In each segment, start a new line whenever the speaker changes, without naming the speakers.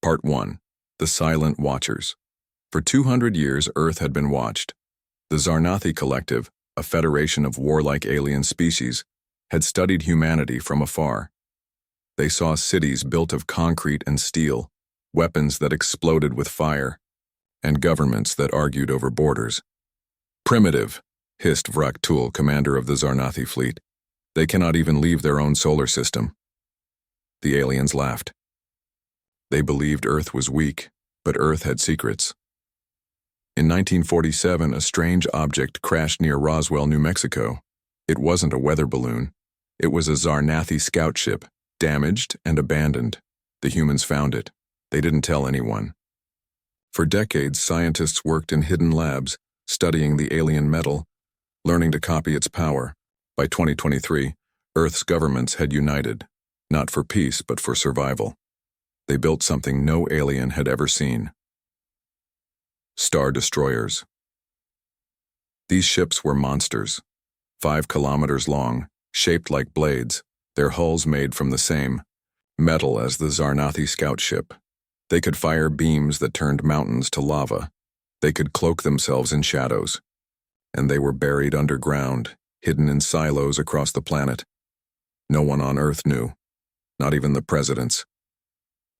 Part 1. The Silent Watchers. For 200 years, Earth had been watched. The Zarnathi Collective, a federation of warlike alien species, had studied humanity from afar. They saw cities built of concrete and steel, weapons that exploded with fire, and governments that argued over borders. "Primitive," hissed Vraktul, commander of the Zarnathi fleet. "They cannot even leave their own solar system." The aliens laughed. They believed Earth was weak, but Earth had secrets. In 1947, a strange object crashed near Roswell, New Mexico. It wasn't a weather balloon. It was a Zarnathi scout ship, damaged and abandoned. The humans found it. They didn't tell anyone. For decades, scientists worked in hidden labs, studying the alien metal, learning to copy its power. By 2023, Earth's governments had united, not for peace but for survival. They built something no alien had ever seen. Star Destroyers. These ships were monsters, 5 kilometers long, shaped like blades, their hulls made from the same metal as the Zarnathi scout ship. They could fire beams that turned mountains to lava. They could cloak themselves in shadows. And they were buried underground, hidden in silos across the planet. No one on Earth knew, not even the presidents.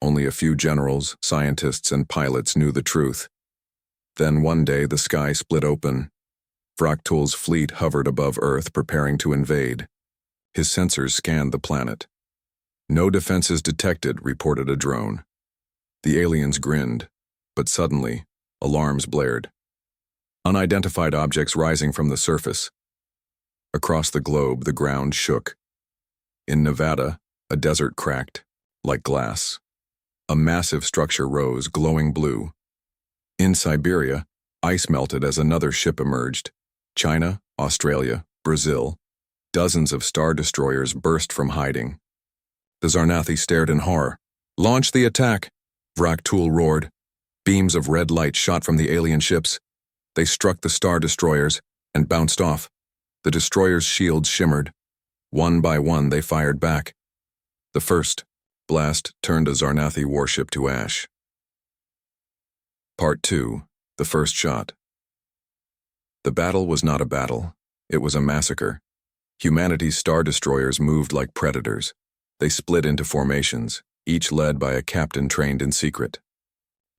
Only a few generals, scientists, and pilots knew the truth. Then one day the sky split open. Vraktul's fleet hovered above Earth, preparing to invade. His sensors scanned the planet. "No defenses detected," reported a drone. The aliens grinned, but suddenly, alarms blared. Unidentified objects rising from the surface. Across the globe, the ground shook. In Nevada, a desert cracked, like glass. A massive structure rose, glowing blue. In Siberia, ice melted as another ship emerged. China, Australia, Brazil. Dozens of star destroyers burst from hiding. The Zarnathi stared in horror. "Launch the attack!" Vraktul roared. Beams of red light shot from the alien ships. They struck the star destroyers and bounced off. The destroyers' shields shimmered. One by one, they fired back. The first blast turned a Zarnathi warship to ash. Part 2. The First Shot. The battle was not a battle. It was a massacre. Humanity's star destroyers moved like predators. They split into formations, each led by a captain trained in secret.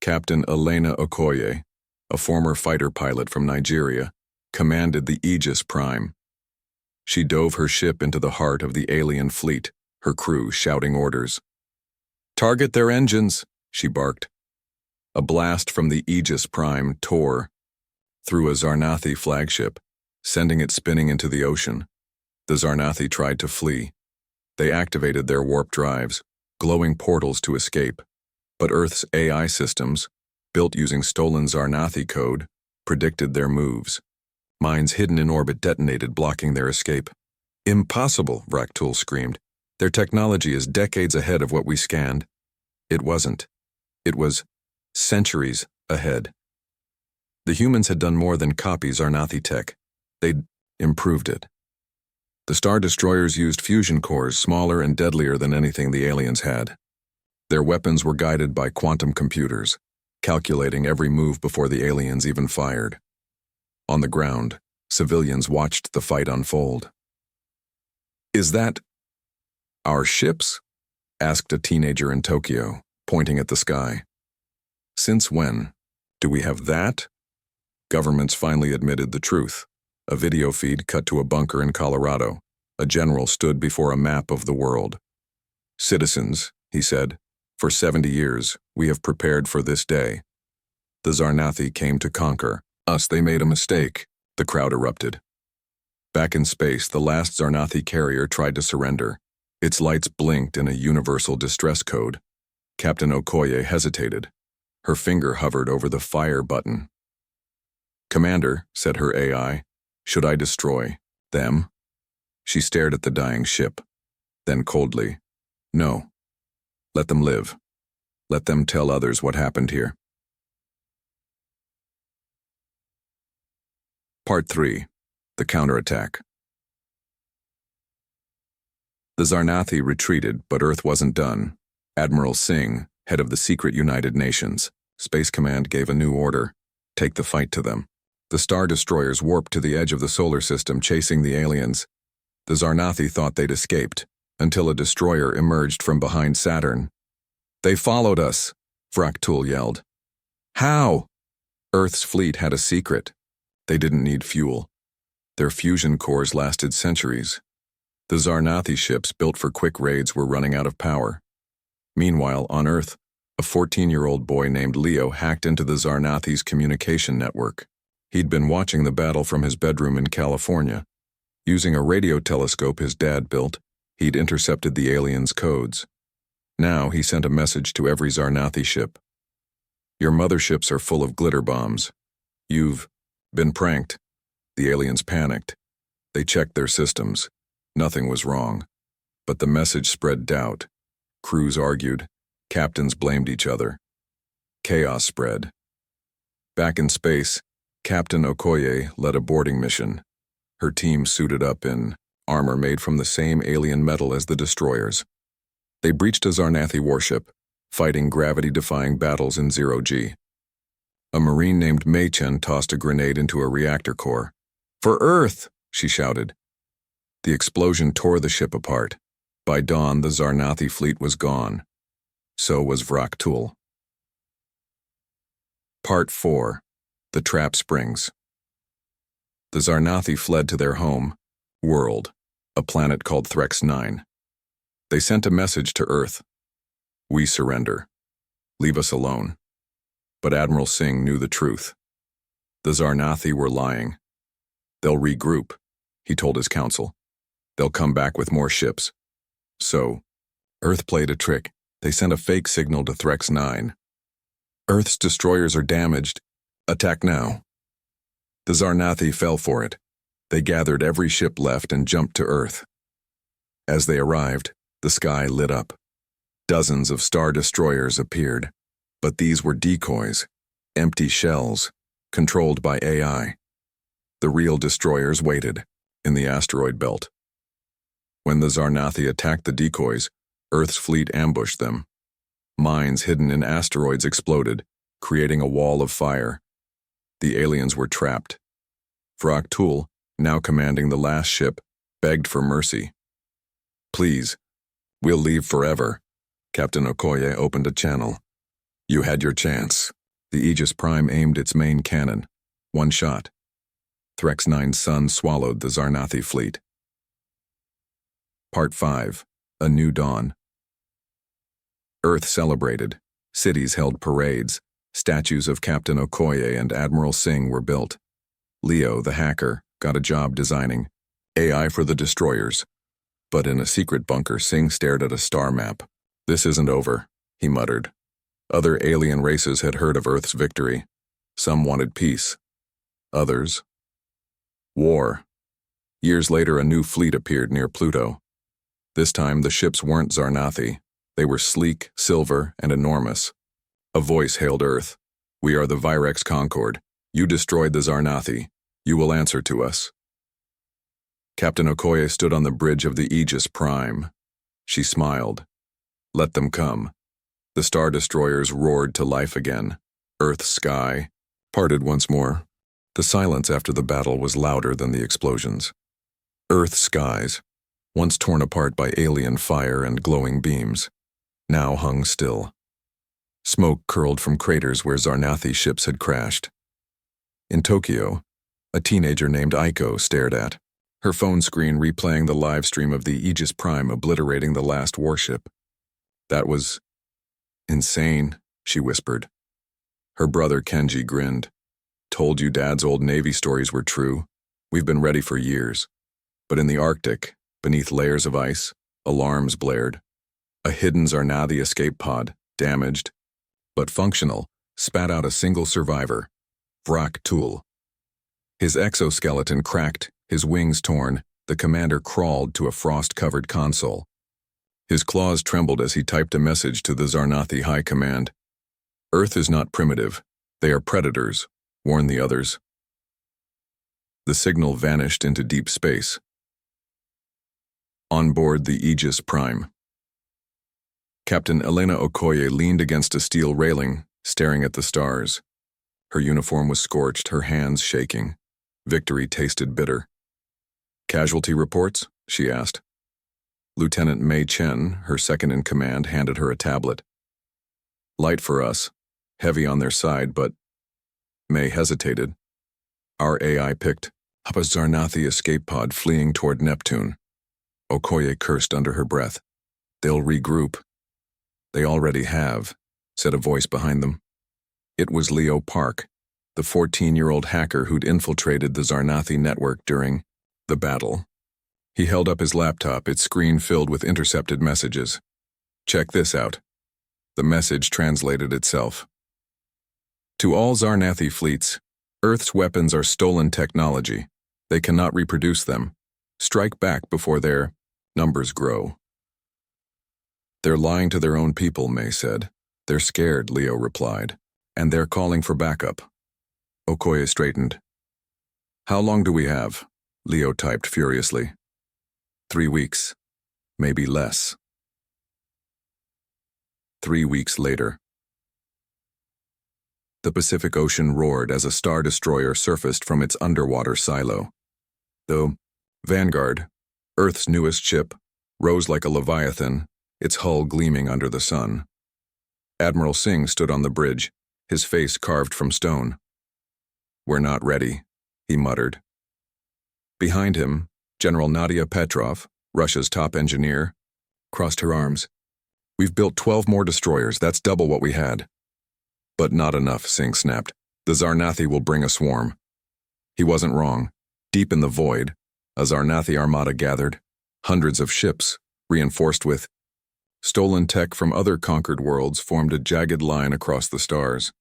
Captain Elena Okoye, a former fighter pilot from Nigeria, commanded the Aegis Prime. She dove her ship into the heart of the alien fleet, her crew shouting orders. "Target their engines," she barked. A blast from the Aegis Prime tore through a Zarnathi flagship, sending it spinning into the ocean. The Zarnathi tried to flee. They activated their warp drives, glowing portals to escape. But Earth's AI systems, built using stolen Zarnathi code, predicted their moves. Mines hidden in orbit detonated, blocking their escape. "Impossible," Vraktul screamed. "Their technology is decades ahead of what we scanned." It wasn't. It was centuries ahead. The humans had done more than copy Zarnathi tech. They'd improved it. The Star Destroyers used fusion cores smaller and deadlier than anything the aliens had. Their weapons were guided by quantum computers, calculating every move before the aliens even fired. On the ground, civilians watched the fight unfold. "Is that our ships?" asked a teenager in Tokyo, pointing at the sky. "Since when? Do we have that?" Governments finally admitted the truth. A video feed cut to a bunker in Colorado. A general stood before a map of the world. "Citizens," he said, "for 70 years, we have prepared for this day. The Zarnathi came to conquer us. They made a mistake." The crowd erupted. Back in space, the last Zarnathi carrier tried to surrender. Its lights blinked in a universal distress code. Captain Okoye hesitated. Her finger hovered over the fire button. "Commander," said her AI, "should I destroy them?" She stared at the dying ship. Then coldly, "No. Let them live. Let them tell others what happened here." Part 3. The Counterattack. The Zarnathi retreated, but Earth wasn't done. Admiral Singh, head of the secret United Nations. Space Command gave a new order: take the fight to them. The Star Destroyers warped to the edge of the solar system, chasing the aliens. The Zarnathi thought they'd escaped, until a destroyer emerged from behind Saturn. "They followed us," Fraktul yelled. "How?" Earth's fleet had a secret. They didn't need fuel. Their fusion cores lasted centuries. The Zarnathi ships built for quick raids were running out of power. Meanwhile, on Earth, a 14-year-old boy named Leo hacked into the Zarnathi's communication network. He'd been watching the battle from his bedroom in California. Using a radio telescope his dad built, he'd intercepted the aliens' codes. Now he sent a message to every Zarnathi ship. "Your motherships are full of glitter bombs. You've been pranked." The aliens panicked. They checked their systems. Nothing was wrong. But the message spread doubt. Crews argued. Captains blamed each other. Chaos spread. Back in space, Captain Okoye led a boarding mission. Her team suited up in armor made from the same alien metal as the destroyers. They breached a Zarnathi warship, fighting gravity-defying battles in zero-G. A Marine named Mei-Chen tossed a grenade into a reactor core. "For Earth!" she shouted. The explosion tore the ship apart. By dawn, the Zarnathi fleet was gone. So was Vraktul. Part 4. The Trap Springs. The Zarnathi fled to their home world, a planet called Threx 9. They sent a message to Earth. "We surrender. Leave us alone." But Admiral Singh knew the truth. The Zarnathi were lying. "They'll regroup," he told his council. "They'll come back with more ships." So, Earth played a trick. They sent a fake signal to Threx 9. "Earth's destroyers are damaged. Attack now." The Zarnathi fell for it. They gathered every ship left and jumped to Earth. As they arrived, the sky lit up. Dozens of star destroyers appeared. But these were decoys, empty shells, controlled by AI. The real destroyers waited, in the asteroid belt. When the Zarnathi attacked the decoys, Earth's fleet ambushed them. Mines hidden in asteroids exploded, creating a wall of fire. The aliens were trapped. Fraktul, now commanding the last ship, begged for mercy. "Please, we'll leave forever." Captain Okoye opened a channel. "You had your chance." The Aegis Prime aimed its main cannon. One shot. Threx 9's sun swallowed the Zarnathi fleet. Part 5. A New Dawn. Earth celebrated. Cities held parades. Statues of Captain Okoye and Admiral Singh were built. Leo, the hacker, got a job designing AI for the destroyers. But in a secret bunker, Singh stared at a star map. "This isn't over," he muttered. Other alien races had heard of Earth's victory. Some wanted peace. Others, war. Years later, a new fleet appeared near Pluto. This time, the ships weren't Zarnathi. They were sleek, silver, and enormous. A voice hailed Earth. "We are the Virex Concord. You destroyed the Zarnathi. You will answer to us." Captain Okoye stood on the bridge of the Aegis Prime. She smiled. "Let them come." The star destroyers roared to life again. Earth's sky parted once more. The silence after the battle was louder than the explosions. Earth's skies, once torn apart by alien fire and glowing beams, now hung still. Smoke curled from craters where Zarnathi ships had crashed. In Tokyo, a teenager named Aiko stared at her phone screen, replaying the live stream of the Aegis Prime obliterating the last warship. "That was insane," she whispered. Her brother Kenji grinned. "Told you Dad's old Navy stories were true. We've been ready for years." But in the Arctic, beneath layers of ice, alarms blared. A hidden Zarnathi escape pod, damaged, but functional, spat out a single survivor, Vraktul. His exoskeleton cracked, his wings torn, the commander crawled to a frost-covered console. His claws trembled as he typed a message to the Zarnathi High Command. "Earth is not primitive. They are predators. Warn the others." The signal vanished into deep space. On board the Aegis Prime. Captain Elena Okoye leaned against a steel railing, staring at the stars. Her uniform was scorched, her hands shaking. Victory tasted bitter. "Casualty reports?" she asked. Lieutenant Mei Chen, her second-in-command, handed her a tablet. "Light for us. Heavy on their side, but..." Mei hesitated. "Our AI picked up a Zarnathi escape pod fleeing toward Neptune." Okoye cursed under her breath. "They'll regroup." "They already have," said a voice behind them. It was Leo Park, the 14-year-old hacker who'd infiltrated the Zarnathi network during the battle. He held up his laptop, its screen filled with intercepted messages. "Check this out." The message translated itself. "To all Zarnathi fleets, Earth's weapons are stolen technology. They cannot reproduce them. Strike back before their numbers grow." "They're lying to their own people," May said. "They're scared," Leo replied. "And they're calling for backup." Okoye straightened. "How long do we have?" Leo typed furiously. 3 weeks. Maybe less. 3 weeks later. The Pacific Ocean roared as a Star Destroyer surfaced from its underwater silo. The Vanguard, Earth's newest ship, rose like a leviathan, its hull gleaming under the sun. Admiral Singh stood on the bridge, his face carved from stone. "We're not ready," he muttered. Behind him, General Nadia Petrov, Russia's top engineer, crossed her arms. "We've built 12 more destroyers, that's double what we had." "But not enough," Singh snapped. "The Zarnathi will bring a swarm." He wasn't wrong. Deep in the void, a Zarnathi armada gathered, hundreds of ships, reinforced with stolen tech from other conquered worlds, formed a jagged line across the stars.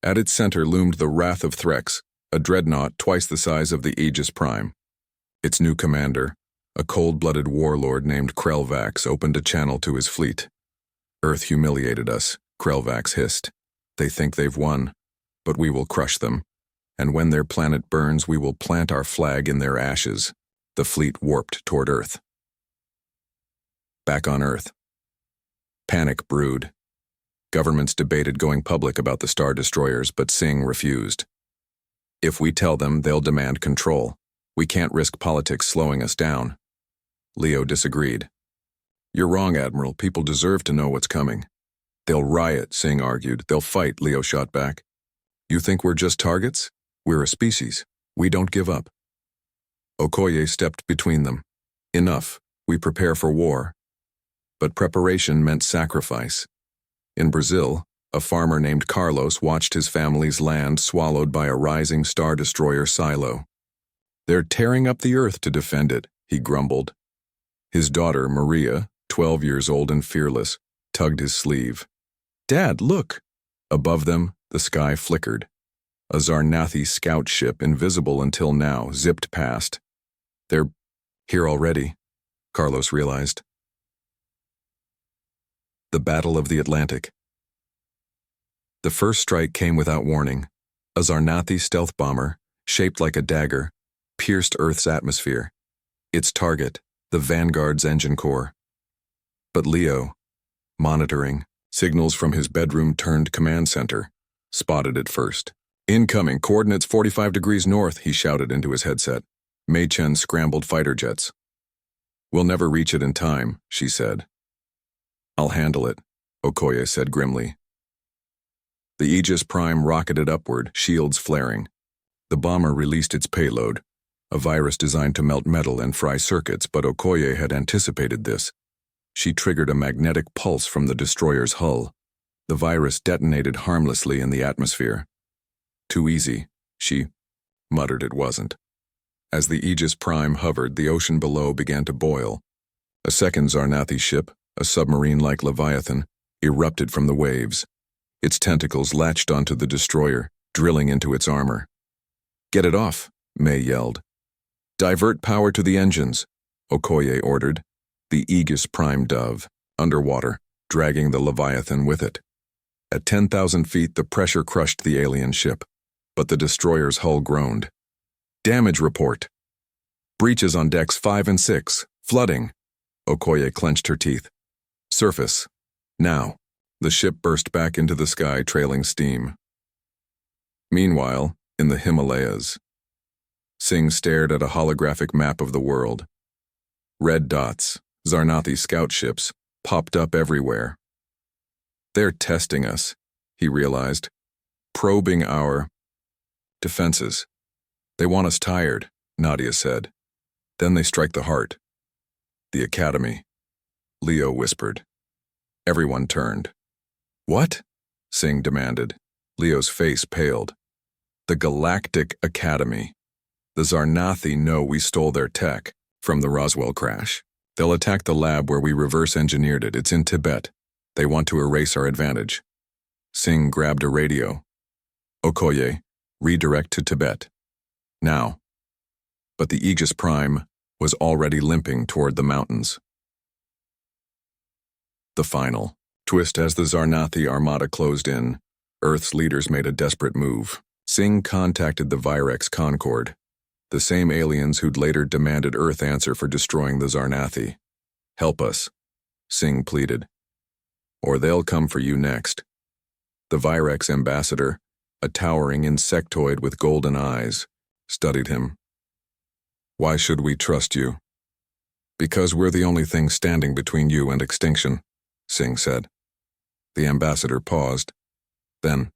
At its center loomed the Wrath of Threx, a dreadnought twice the size of the Aegis Prime. Its new commander, a cold-blooded warlord named Krelvax, opened a channel to his fleet. "Earth humiliated us," Krelvax hissed. "They think they've won, but we will crush them. And when their planet burns, we will plant our flag in their ashes." The fleet warped toward Earth. Back on Earth. Panic brewed. Governments debated going public about the Star Destroyers, but Singh refused. "If we tell them, they'll demand control. We can't risk politics slowing us down." Leo disagreed. "You're wrong, Admiral. People deserve to know what's coming." "They'll riot," Singh argued. "They'll fight," Leo shot back. "You think we're just targets? We're a species. We don't give up." Okoye stepped between them. "Enough. We prepare for war." But preparation meant sacrifice. In Brazil, a farmer named Carlos watched his family's land swallowed by a rising Star Destroyer silo. "They're tearing up the Earth to defend it," he grumbled. His daughter, Maria, 12 years old and fearless, tugged his sleeve. "Dad, look!" Above them, the sky flickered. A Zarnathi scout ship, invisible until now, zipped past. "They're here already," Carlos realized. The Battle of the Atlantic. The first strike came without warning. A Zarnathi stealth bomber, shaped like a dagger, pierced Earth's atmosphere. Its target, the Vanguard's engine core. But Leo, monitoring, signals from his bedroom-turned command center, spotted it first. "Incoming, coordinates 45 degrees north," he shouted into his headset. Mei Chen scrambled fighter jets. "We'll never reach it in time," she said. "I'll handle it," Okoye said grimly. The Aegis Prime rocketed upward, shields flaring. The bomber released its payload, a virus designed to melt metal and fry circuits, but Okoye had anticipated this. She triggered a magnetic pulse from the destroyer's hull. The virus detonated harmlessly in the atmosphere. "Too easy," she muttered. It wasn't. As the Aegis Prime hovered, the ocean below began to boil. A second Zarnathi ship, a submarine-like Leviathan, erupted from the waves. Its tentacles latched onto the destroyer, drilling into its armor. "Get it off," May yelled. "Divert power to the engines," Okoye ordered. The Aegis Prime dove, underwater, dragging the Leviathan with it. At 10,000 feet, the pressure crushed the alien ship, but the destroyer's hull groaned. "Damage report." "Breaches on decks 5 and 6. Flooding." Okoye clenched her teeth. "Surface." Now, the ship burst back into the sky, trailing steam. Meanwhile, in the Himalayas, Singh stared at a holographic map of the world. Red dots, Zarnathi scout ships, popped up everywhere. They're testing us, he realized, probing our defenses. They want us tired, Nadia said. Then they strike the heart. The academy, Leo whispered. Everyone turned. What? Singh demanded. Leo's face paled. The Galactic Academy. The Zarnathi know we stole their tech from the Roswell crash. They'll attack the lab where we reverse engineered it. It's in Tibet. They want to erase our advantage. Singh grabbed a radio. Okoye, redirect to Tibet. Now. But the Aegis Prime was already limping toward the mountains. The final twist as the Zarnathi armada closed in, Earth's leaders made a desperate move. Singh contacted the Virex Concord, the same aliens who'd later demanded Earth answer for destroying the Zarnathi. Help us, Singh pleaded, or they'll come for you next. The Virex ambassador, a towering insectoid with golden eyes, studied him. Why should we trust you? Because we're the only thing standing between you and extinction, Singh said. The ambassador paused. Then,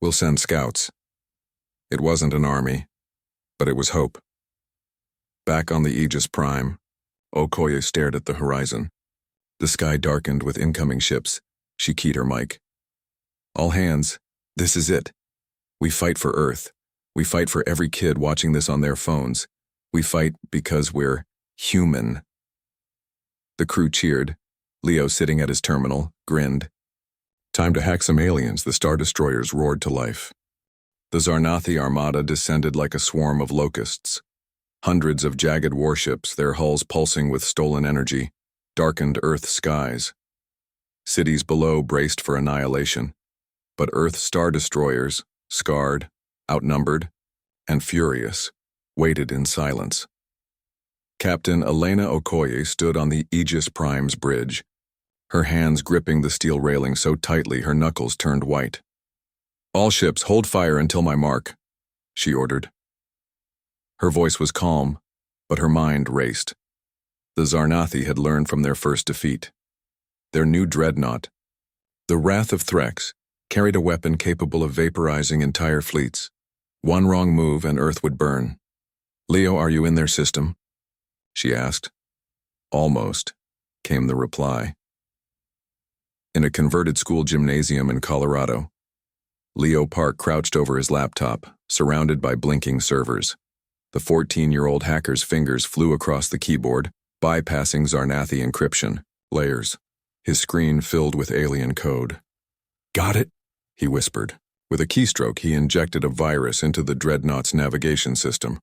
we'll send scouts. It wasn't an army, but it was hope. Back on the Aegis Prime, Okoye stared at the horizon. The sky darkened with incoming ships. She keyed her mic. All hands, this is it. We fight for Earth. We fight for every kid watching this on their phones. We fight because we're human. The crew cheered. Leo, sitting at his terminal, grinned. Time to hack some aliens, the Star Destroyers roared to life. The Zarnathi armada descended like a swarm of locusts. Hundreds of jagged warships, their hulls pulsing with stolen energy, darkened Earth's skies. Cities below braced for annihilation, but Earth's Star Destroyers, scarred, outnumbered, and furious, waited in silence. Captain Elena Okoye stood on the Aegis Prime's bridge, her hands gripping the steel railing so tightly her knuckles turned white. All ships, hold fire until my mark, she ordered. Her voice was calm, but her mind raced. The Zarnathi had learned from their first defeat. Their new dreadnought, the Wrath of Threx, carried a weapon capable of vaporizing entire fleets. One wrong move and Earth would burn. Leo, are you in their system? She asked. Almost, came the reply. In a converted school gymnasium in Colorado, Leo Park crouched over his laptop, surrounded by blinking servers. The 14-year-old hacker's fingers flew across the keyboard, bypassing Zarnathi encryption layers, his screen filled with alien code. Got it? He whispered. With a keystroke, he injected a virus into the dreadnought's navigation system.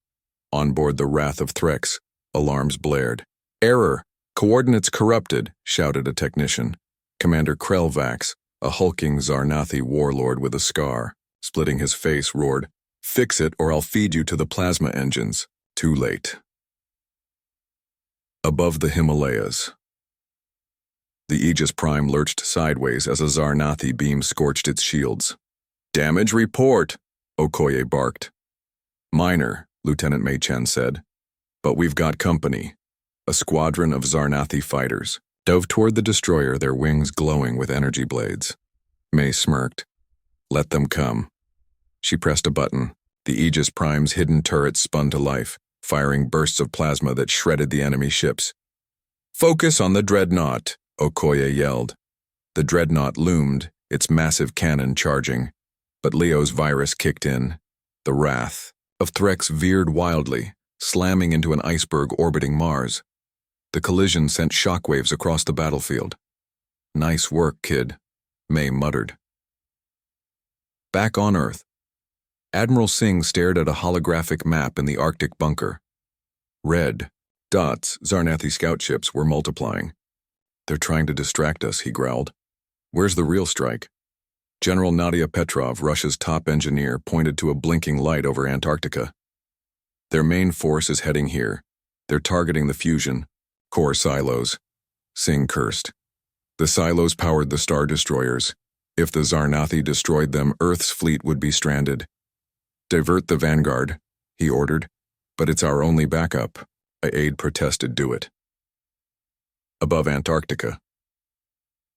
On board the Wrath of Threx, alarms blared. Error! Coordinates corrupted, shouted a technician. Commander Krelvax, a hulking Zarnathi warlord with a scar, splitting his face, roared, Fix it or I'll feed you to the plasma engines. Too late. Above the Himalayas. The Aegis Prime lurched sideways as a Zarnathi beam scorched its shields. Damage report, Okoye barked. Minor, Lieutenant Mei Chen said. But we've got company. A squadron of Zarnathi fighters dove toward the destroyer, their wings glowing with energy blades. Mei smirked. Let them come. She pressed a button. The Aegis Prime's hidden turrets spun to life, firing bursts of plasma that shredded the enemy ships. Focus on the dreadnought, Okoye yelled. The dreadnought loomed, its massive cannon charging. But Leo's virus kicked in. The Wrath of Threx veered wildly, slamming into an iceberg orbiting Mars. The collision sent shockwaves across the battlefield. Nice work, kid, Mei muttered. Back on Earth, Admiral Singh stared at a holographic map in the Arctic bunker. Red dots, Zarnathi scout ships, were multiplying. They're trying to distract us, he growled. Where's the real strike? General Nadia Petrov, Russia's top engineer, pointed to a blinking light over Antarctica. Their main force is heading here. They're targeting the fusion core silos. Singh cursed. The silos powered the Star Destroyers. If the Zarnathi destroyed them, Earth's fleet would be stranded. "Divert the Vanguard," he ordered. "But it's our only backup." A aide protested. "Do it." Above Antarctica.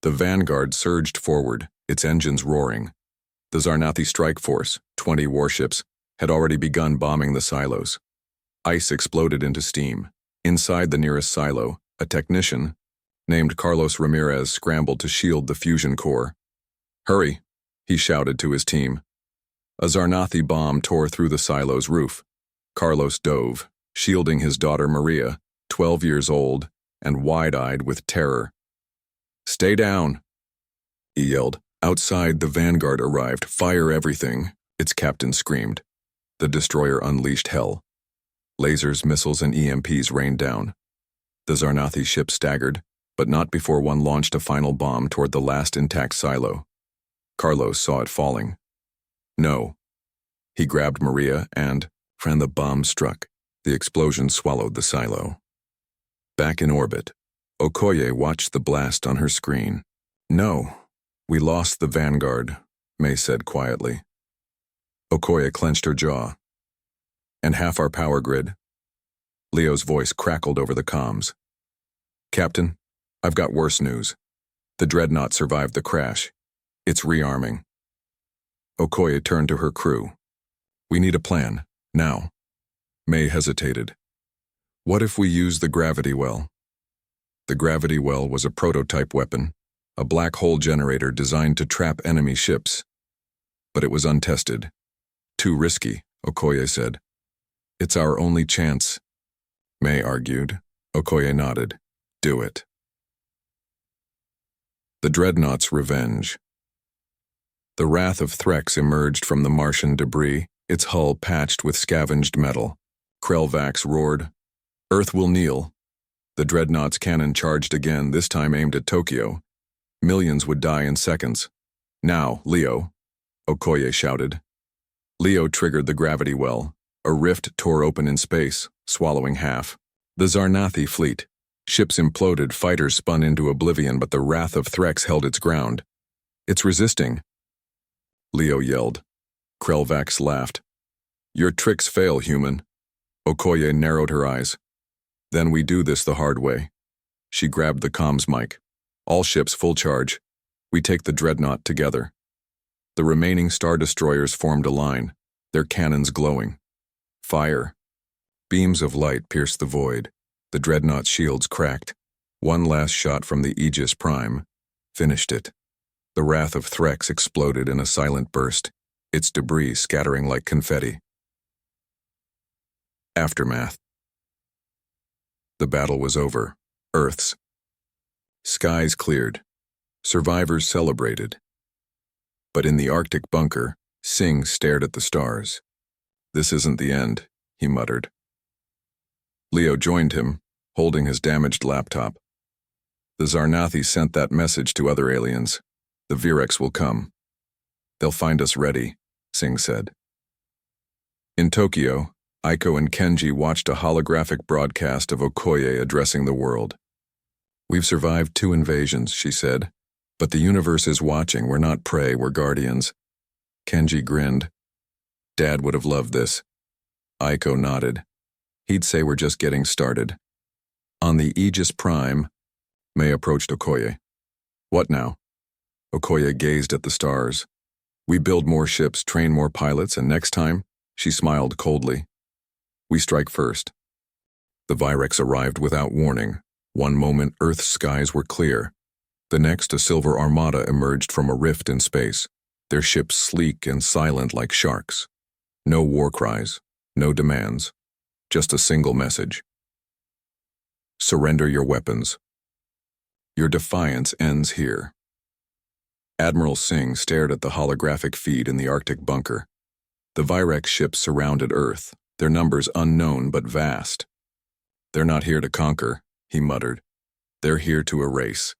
The Vanguard surged forward, its engines roaring. The Zarnathi strike force, 20 warships, had already begun bombing the silos. Ice exploded into steam. Inside the nearest silo, a technician, named Carlos Ramirez, scrambled to shield the fusion core. "Hurry," he shouted to his team. A Zarnathi bomb tore through the silo's roof. Carlos dove, shielding his daughter Maria, 12 years old, and wide-eyed with terror. "Stay down," he yelled. Outside, the Vanguard arrived. "Fire everything," its captain screamed. The destroyer unleashed hell. Lasers, missiles, and EMPs rained down. The Zarnathi ship staggered, but not before one launched a final bomb toward the last intact silo. Carlos saw it falling. "No." He grabbed Maria and, when the bomb struck, the explosion swallowed the silo. Back in orbit, Okoye watched the blast on her screen. "No, we lost the Vanguard," May said quietly. Okoye clenched her jaw. "And half our power grid?" Leo's voice crackled over the comms. "Captain, I've got worse news. The Dreadnought survived the crash. It's rearming." Okoye turned to her crew. "We need a plan, now." May hesitated. "What if we use the gravity well?" The gravity well was a prototype weapon, a black hole generator designed to trap enemy ships. But it was untested. "Too risky," Okoye said. "It's our only chance," May argued. Okoye nodded. "Do it." The Dreadnought's revenge. The wrath of Threx emerged from the Martian debris, its hull patched with scavenged metal. Krelvax roared, "Earth will kneel." The Dreadnought's cannon charged again, this time aimed at Tokyo. Millions would die in seconds. "Now, Leo," Okoye shouted. Leo triggered the gravity well. A rift tore open in space, swallowing half. The Zarnathi fleet. Ships imploded, fighters spun into oblivion, but the wrath of Threx held its ground. "It's resisting," Leo yelled. Krelvax laughed. "Your tricks fail, human." Okoye narrowed her eyes. "Then we do this the hard way." She grabbed the comms mic. "All ships full charge. We take the Dreadnought together." The remaining Star Destroyers formed a line, their cannons glowing. Fire. Beams of light pierced the void. The Dreadnought's shields cracked. One last shot from the Aegis Prime finished it. The wrath of Threx exploded in a silent burst, its debris scattering like confetti. Aftermath. The battle was over. Earth's. Skies cleared. Survivors celebrated. But in the Arctic bunker, Singh stared at the stars. "This isn't the end," he muttered. Leo joined him, holding his damaged laptop. "The Zarnathi sent that message to other aliens. The Virex will come. They'll find us ready," Singh said. In Tokyo, Aiko and Kenji watched a holographic broadcast of Okoye addressing the world. "We've survived 2 invasions," she said. "But the universe is watching. We're not prey, we're guardians." Kenji grinned. "Dad would have loved this." Aiko nodded. "He'd say we're just getting started." On the Aegis Prime, May approached Okoye. "What now?" Okoye gazed at the stars. "We build more ships, train more pilots, and next time," she smiled coldly, "we strike first." The Virex arrived without warning. One moment, Earth's skies were clear. The next, a silver armada emerged from a rift in space, their ships sleek and silent like sharks. No war cries, no demands, just a single message. "Surrender your weapons. Your defiance ends here." Admiral Singh stared at the holographic feed in the Arctic bunker. The Virex ships surrounded Earth, their numbers unknown but vast. "They're not here to conquer," he muttered. "They're here to erase."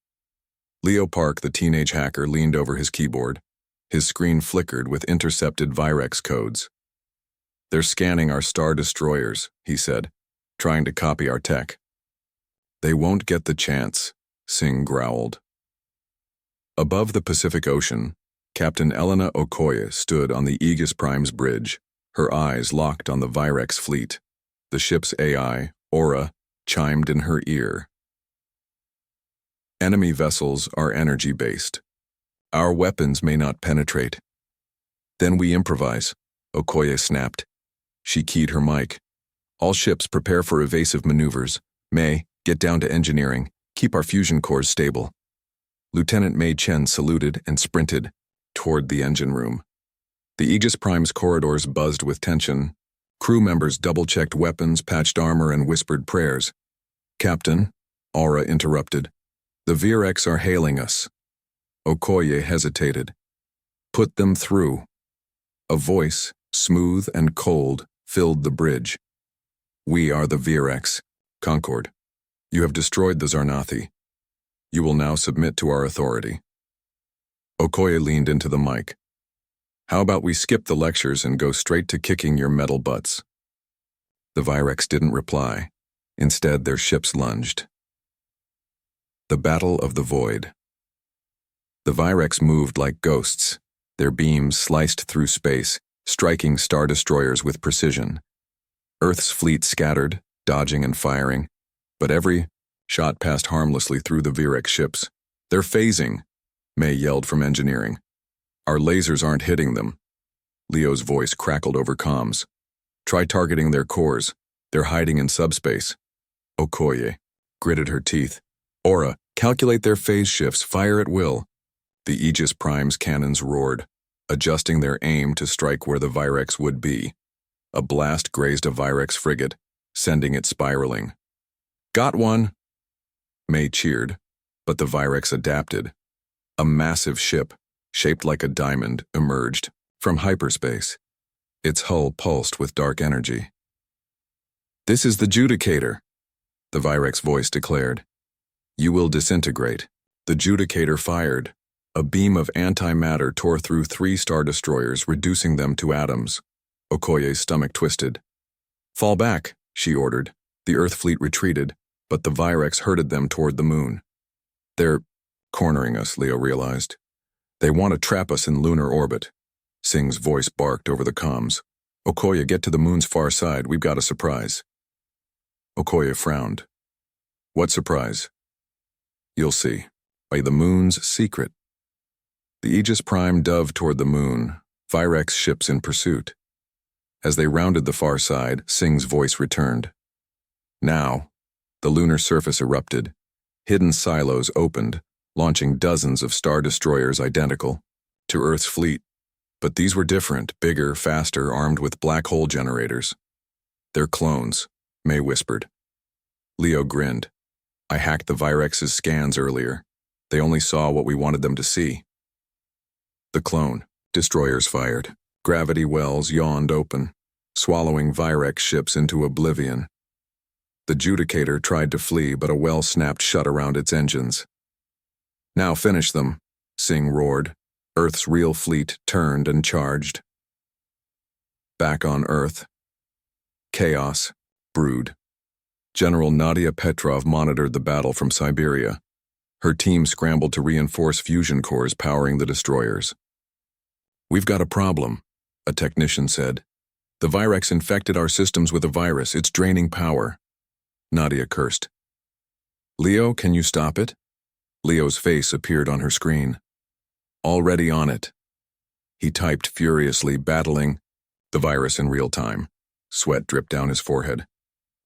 Leo Park, the teenage hacker, leaned over his keyboard. His screen flickered with intercepted Virex codes. "They're scanning our Star Destroyers," he said, "trying to copy our tech." "They won't get the chance," Singh growled. Above the Pacific Ocean, Captain Elena Okoye stood on the Aegis Prime's bridge, her eyes locked on the Virex fleet. The ship's AI, Aura, chimed in her ear. Enemy vessels are energy-based. Our weapons may not penetrate. Then we improvise, Okoye snapped. She keyed her mic. All ships prepare for evasive maneuvers. May, get down to engineering. Keep our fusion cores stable. Lieutenant Mei Chen saluted and sprinted toward the engine room. The Aegis Prime's corridors buzzed with tension. Crew members double-checked weapons, patched armor, and whispered prayers. Captain, Aura interrupted. The Virex are hailing us. Okoye hesitated. Put them through. A voice, smooth and cold, filled the bridge. We are the Virex, Concord. You have destroyed the Zarnathi. You will now submit to our authority. Okoye leaned into the mic. How about we skip the lectures and go straight to kicking your metal butts? The Virex didn't reply. Instead, their ships lunged. The Battle of the Void. The Virex moved like ghosts, their beams sliced through space, striking star destroyers with precision. Earth's fleet scattered, dodging and firing, but every shot passed harmlessly through the Virex ships. They're phasing, May yelled from engineering. Our lasers aren't hitting them. Leo's voice crackled over comms. Try targeting their cores. They're hiding in subspace. Okoye gritted her teeth. Aura, calculate their phase shifts, fire at will. The Aegis Prime's cannons roared, adjusting their aim to strike where the Virex would be. A blast grazed a Virex frigate, sending it spiraling. Got one! May cheered, but the Virex adapted. A massive ship, shaped like a diamond, emerged from hyperspace. Its hull pulsed with dark energy. This is the Judicator, the Virex voice declared. You will disintegrate. The Judicator fired. A beam of antimatter tore through 3 star destroyers, reducing them to atoms. Okoye's stomach twisted. Fall back, she ordered. The Earth fleet retreated, but the Virex herded them toward the moon. They're cornering us, Leo realized. They want to trap us in lunar orbit. Singh's voice barked over the comms. Okoye, get to the moon's far side. We've got a surprise. Okoye frowned. What surprise? You'll see. By the moon's secret. The Aegis Prime dove toward the moon, Virex ships in pursuit. As they rounded the far side, Singh's voice returned. Now, the lunar surface erupted. Hidden silos opened, launching dozens of star destroyers identical to Earth's fleet. But these were different, bigger, faster, armed with black hole generators. They're clones, May whispered. Leo grinned. I hacked the Virex's scans earlier. They only saw what we wanted them to see. The clone. Destroyers fired. Gravity wells yawned open, swallowing Virex ships into oblivion. The Judicator tried to flee, but a well snapped shut around its engines. Now finish them, Singh roared. Earth's real fleet turned and charged. Back on Earth. Chaos brewed. General Nadia Petrov monitored the battle from Siberia. Her team scrambled to reinforce fusion cores powering the destroyers. We've got a problem, a technician said. The Virex infected our systems with a virus. It's draining power. Nadia cursed. Leo, can you stop it? Leo's face appeared on her screen. Already on it. He typed furiously, battling the virus in real time. Sweat dripped down his forehead.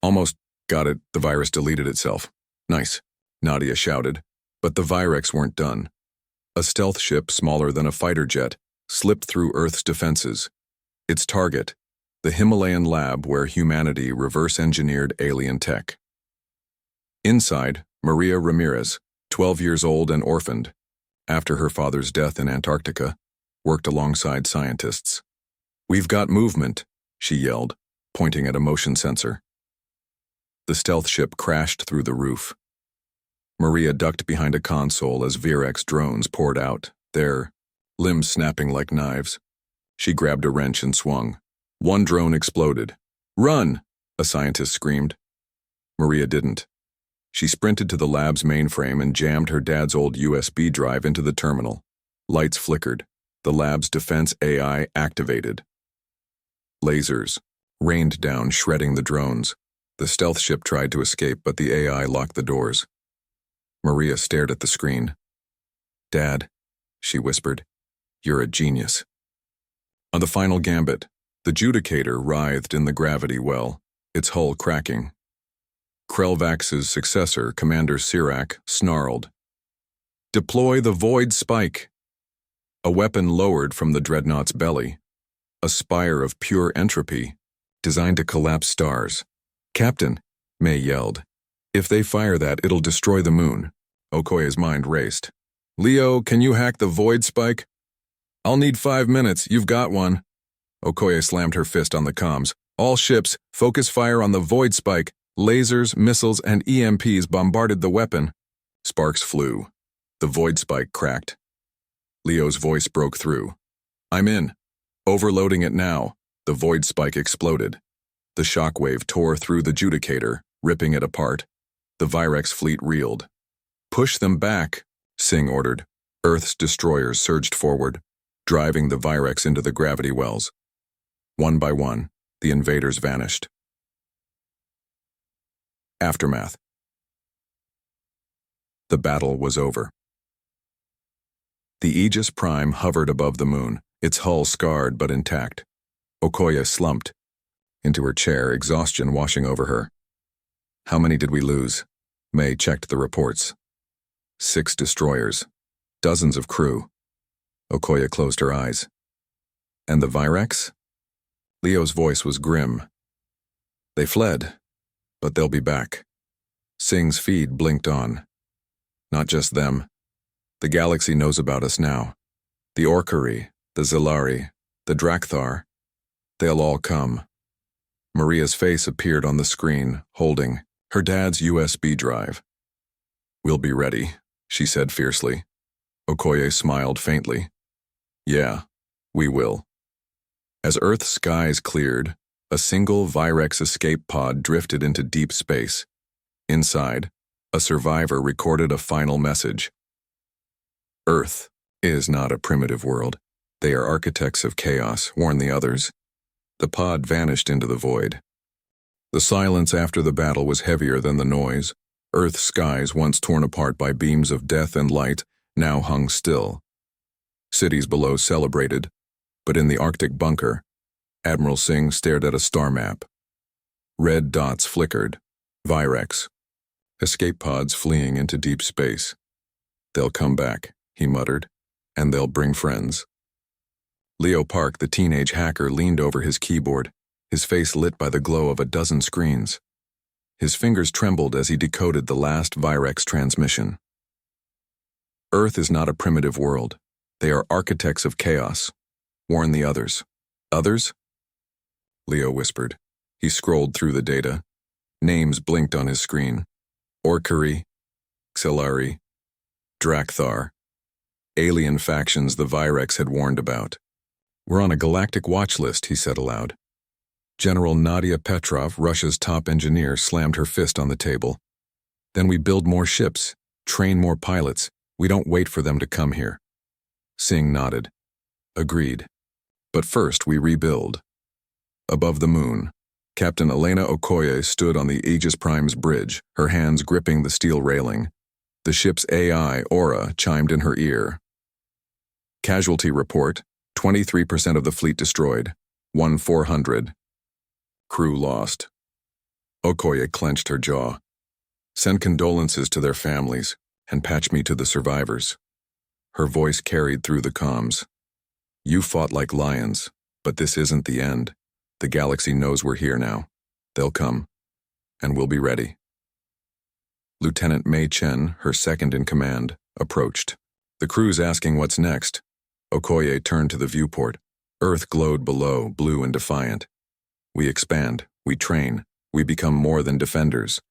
Almost got it. The virus deleted itself. Nice, Nadia shouted. But the Virex weren't done. A stealth ship smaller than a fighter jet slipped through Earth's defenses. Its target, the Himalayan lab where humanity reverse-engineered alien tech. Inside, Maria Ramirez, 12 years old and orphaned, after her father's death in Antarctica, worked alongside scientists. We've got movement, she yelled, pointing at a motion sensor. The stealth ship crashed through the roof. Maria ducked behind a console as Virex drones poured out, their limbs snapping like knives. She grabbed a wrench and swung. One drone exploded. Run! A scientist screamed. Maria didn't. She sprinted to the lab's mainframe and jammed her dad's old USB drive into the terminal. Lights flickered. The lab's defense AI activated. Lasers rained down, shredding the drones. The stealth ship tried to escape, but the AI locked the doors. Maria stared at the screen. "Dad," she whispered, "you're a genius." On the final gambit, the Judicator writhed in the gravity well, its hull cracking. Krelvax's successor, Commander Sirac, snarled, "Deploy the Void Spike!" A weapon lowered from the dreadnought's belly, a spire of pure entropy, designed to collapse stars. "Captain," May yelled, "if they fire that, it'll destroy the moon." Okoye's mind raced. "Leo, can you hack the Void Spike?" "I'll need 5 minutes, you've got one." Okoye slammed her fist on the comms. "All ships, focus fire on the Void Spike." Lasers, missiles, and EMPs bombarded the weapon. Sparks flew. The Void Spike cracked. Leo's voice broke through. "I'm in. Overloading it now." The Void Spike exploded. The shockwave tore through the Judicator, ripping it apart. The Virex fleet reeled. "Push them back," Singh ordered. Earth's destroyers surged forward, driving the Virex into the gravity wells. One by one, the invaders vanished. Aftermath. The battle was over. The Aegis Prime hovered above the moon, its hull scarred but intact. Okoye slumped into her chair, exhaustion washing over her. "How many did we lose?" May checked the reports. 6 destroyers, dozens of crew. Okoye closed her eyes. "And the Virex?" Leo's voice was grim. "They fled, but they'll be back." Singh's feed blinked on. "Not just them. The galaxy knows about us now. The Orcari, the Zilari, the Drakthar, they'll all come." Maria's face appeared on the screen, holding her dad's USB drive. "We'll be ready," she said fiercely. Okoye smiled faintly. "Yeah, we will." As Earth's skies cleared, a single Virex escape pod drifted into deep space. Inside, a survivor recorded a final message. "Earth is not a primitive world. They are architects of chaos, warn the others." The pod vanished into the void. The silence after the battle was heavier than the noise. Earth's skies, once torn apart by beams of death and light, now hung still. Cities below celebrated, but in the Arctic bunker, Admiral Singh stared at a star map. Red dots flickered. Virex. Escape pods fleeing into deep space. "They'll come back," he muttered, "and they'll bring friends." Leo Park, the teenage hacker, leaned over his keyboard, his face lit by the glow of a dozen screens. His fingers trembled as he decoded the last Virex transmission. "Earth is not a primitive world. They are architects of chaos. Warn the others." "Others?" Leo whispered. He scrolled through the data. Names blinked on his screen. Orcari, Xelari, Drakthar. Alien factions the Virex had warned about. "We're on a galactic watch list," he said aloud. General Nadia Petrov, Russia's top engineer, slammed her fist on the table. "Then we build more ships, train more pilots. We don't wait for them to come here." Singh nodded. "Agreed. But first we rebuild." Above the moon, Captain Elena Okoye stood on the Aegis Prime's bridge, her hands gripping the steel railing. The ship's AI, Aura, chimed in her ear. "Casualty report, 23% of the fleet destroyed, 1,400. Crew lost." Okoye clenched her jaw. "Send condolences to their families, and patch me to the survivors." Her voice carried through the comms. "You fought like lions, but this isn't the end. The galaxy knows we're here now. They'll come, and we'll be ready." Lieutenant Mei Chen, her second in command, approached. The crew's asking what's next. Okoye turned to the viewport. Earth glowed below, blue and defiant. "We expand, we train, we become more than defenders.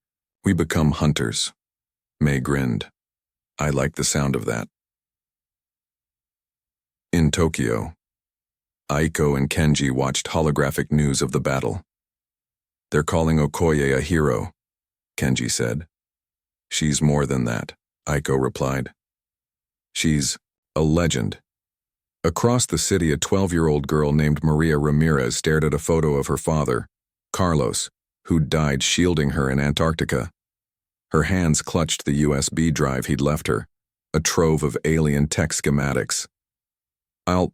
We become hunters." Mei grinned. "I like the sound of that." In Tokyo, Aiko and Kenji watched holographic news of the battle. "They're calling Okoye a hero," Kenji said. She's more than that, Aiko replied. She's a legend. Across the city, a 12-year-old girl named Maria Ramirez stared at a photo of her father, Carlos, who'd died shielding her in Antarctica. Her hands clutched the USB drive he'd left her, a trove of alien tech schematics. "I'll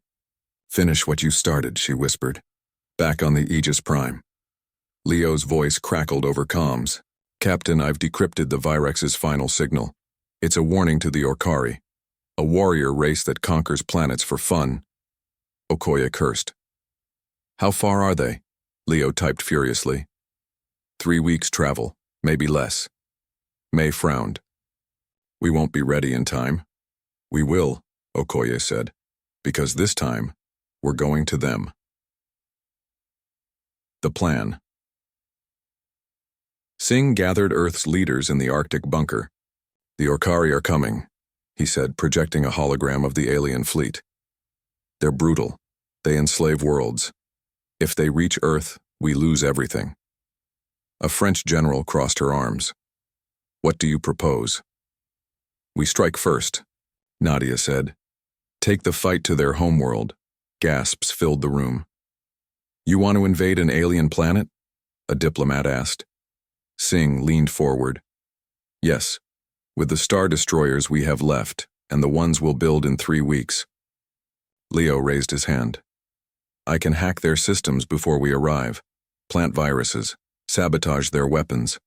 finish what you started," she whispered, back on the Aegis Prime. Leo's voice crackled over comms. "Captain, I've decrypted the Virex's final signal. It's a warning to the Orcari, a warrior race that conquers planets for fun." Okoye cursed. "How far are they?" Leo typed furiously. 3 weeks travel, maybe less." May frowned. "We won't be ready in time." "We will," Okoye said, "because this time, we're going to them." The plan. Singh gathered Earth's leaders in the Arctic bunker. "The Orcari are coming," he said, projecting a hologram of the alien fleet. "They're brutal. They enslave worlds. If they reach Earth, we lose everything." A French general crossed her arms. "What do you propose?" "We strike first," Nadia said. "Take the fight to their homeworld." Gasps filled the room. "You want to invade an alien planet?" a diplomat asked. Singh leaned forward. "Yes, with the Star Destroyers we have left, and the ones we'll build in 3 weeks." Leo raised his hand. "I can hack their systems before we arrive, plant viruses, sabotage their weapons."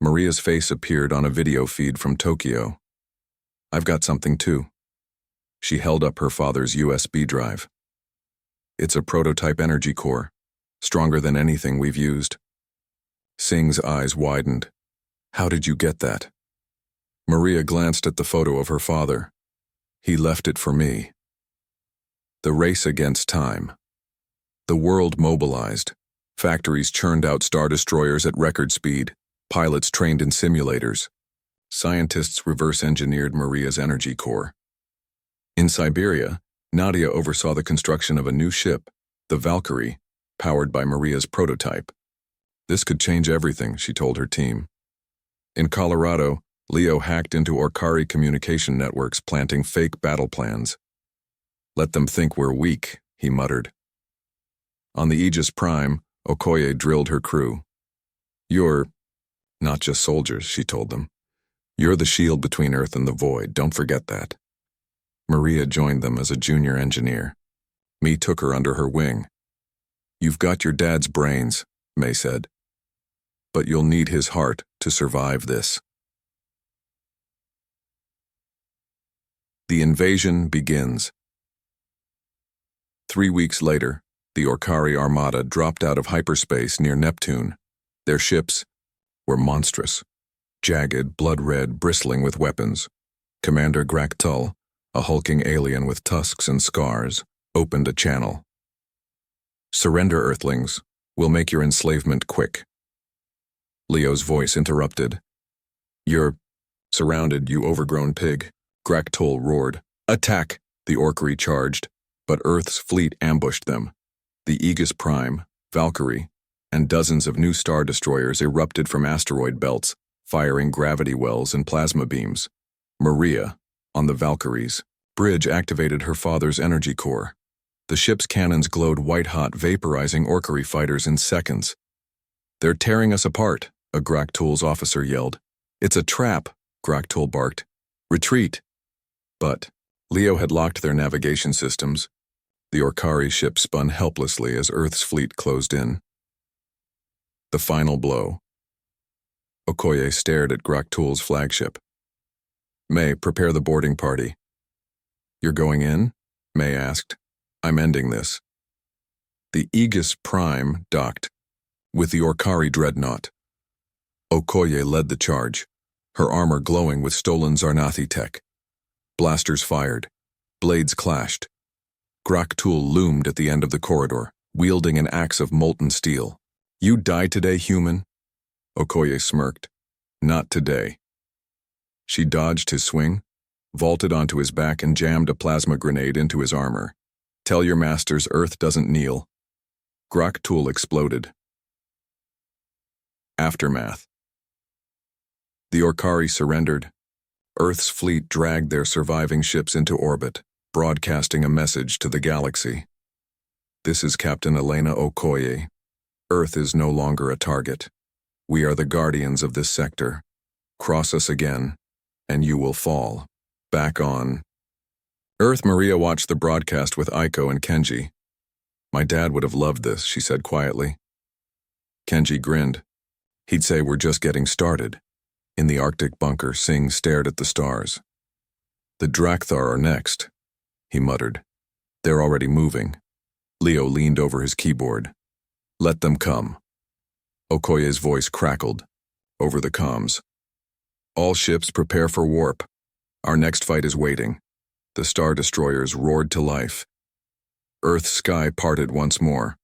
Maria's face appeared on a video feed from Tokyo. "I've got something too." She held up her father's USB drive. "It's a prototype energy core, stronger than anything we've used." Singh's eyes widened. "How did you get that?" Maria glanced at the photo of her father. "He left it for me." The race against time. The world mobilized. Factories churned out Star Destroyers at record speed. Pilots trained in simulators. Scientists reverse-engineered Maria's energy core. In Siberia, Nadia oversaw the construction of a new ship, the Valkyrie, powered by Maria's prototype. "This could change everything," she told her team. In Colorado, Leo hacked into Orcari communication networks, planting fake battle plans. "Let them think we're weak," he muttered. On the Aegis Prime, Okoye drilled her crew. "You're not just soldiers," she told them. "You're the shield between Earth and the void, don't forget that." Maria joined them as a junior engineer. May took her under her wing. "You've got your dad's brains," May said, "but you'll need his heart to survive this." The invasion begins. 3 weeks later, the Orcari Armada dropped out of hyperspace near Neptune. Their ships were monstrous, jagged, blood-red, bristling with weapons. Commander Graktul, a hulking alien with tusks and scars, opened a channel. "Surrender, Earthlings. We'll make your enslavement quick." Leo's voice interrupted. "You're surrounded, you overgrown pig," Graktul roared. "Attack!" The Orcari charged, but Earth's fleet ambushed them. The Aegis Prime, Valkyrie, and dozens of new Star Destroyers erupted from asteroid belts, firing gravity wells and plasma beams. Maria, on the Valkyrie's bridge, activated her father's energy core. The ship's cannons glowed white-hot, vaporizing Orcari fighters in seconds. "They're tearing us apart," a Graktul's officer yelled. "It's a trap," Graktul barked. "Retreat." But Leo had locked their navigation systems. The Orcari ship spun helplessly as Earth's fleet closed in. The final blow. Okoye stared at Graktul's flagship. "May, prepare the boarding party." "You're going in?" May asked. "I'm ending this." The Aegis Prime docked with the Orcari dreadnought. Okoye led the charge, her armor glowing with stolen Zarnathi tech. Blasters fired. Blades clashed. Graktul loomed at the end of the corridor, wielding an axe of molten steel. "You die today, human?" Okoye smirked. "Not today." She dodged his swing, vaulted onto his back, and jammed a plasma grenade into his armor. "Tell your masters Earth doesn't kneel." Graktul exploded. Aftermath. The Orcari surrendered. Earth's fleet dragged their surviving ships into orbit, broadcasting a message to the galaxy. This is Captain Elena Okoye. Earth is no longer a target. We are the guardians of this sector. Cross us again, and you will fall. Back on. Earth Maria watched the broadcast with Aiko and Kenji. My dad would have loved this, she said quietly. Kenji grinned. He'd say we're just getting started. In the Arctic bunker, Singh stared at the stars. The Drakthar are next, he muttered. They're already moving. Leo leaned over his keyboard. Let them come. Okoye's voice crackled over the comms. All ships prepare for warp. Our next fight is waiting. The Star Destroyers roared to life. Earth's sky parted once more.